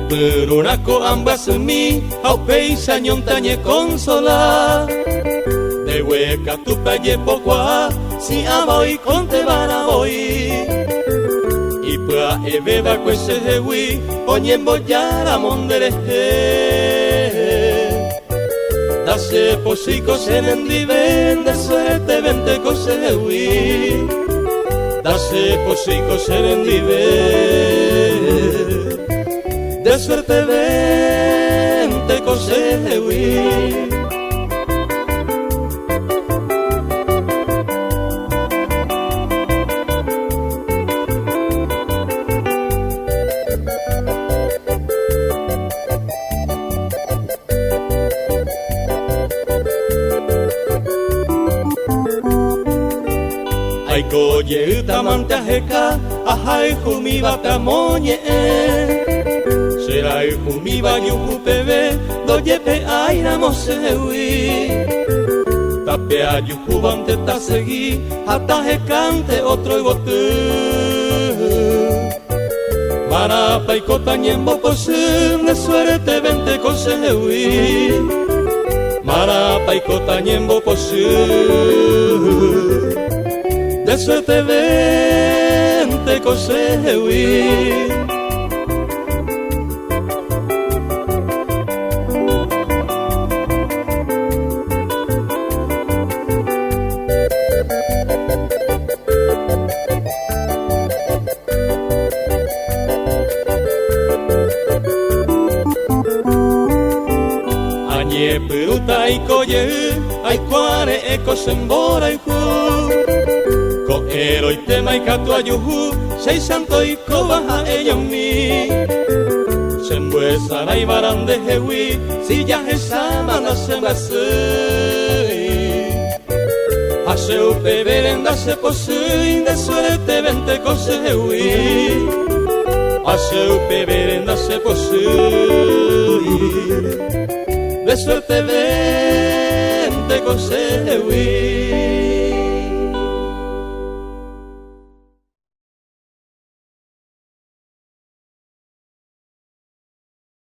Perunako ambas mi au peisa nyontañe consola de hueca tu paye pocoa si aboy conte vara boy y pra ebeba cuese hewi oñembo yara mondere dase posico serendiven de suerte vente cose hewi dase posico serendiven de suerte vente conseguí. Aiko ye utamante ajeka, ajai jumi batamoñe. Serai jumi bayu pebe, doyepe aina mosewi. Tape ayu jubante ta segui, hasta jecante otro ibotu. Marapa y cotañembo posim, de suerte vente consewi. Marapa y cotañembo posim. De suerte vente conseguí. Añe peruta y coye, ay cuare eco sembora y ju. Ero y tema y cato ayuhu, seis santo y cobaja ella mi. Sembuesa y barán de hewi, si ya esa mana se me hace. Hace upe verenda se posee, de suerte vente cose hewi. Hace upe verenda se posee, de suerte vente cose hewi.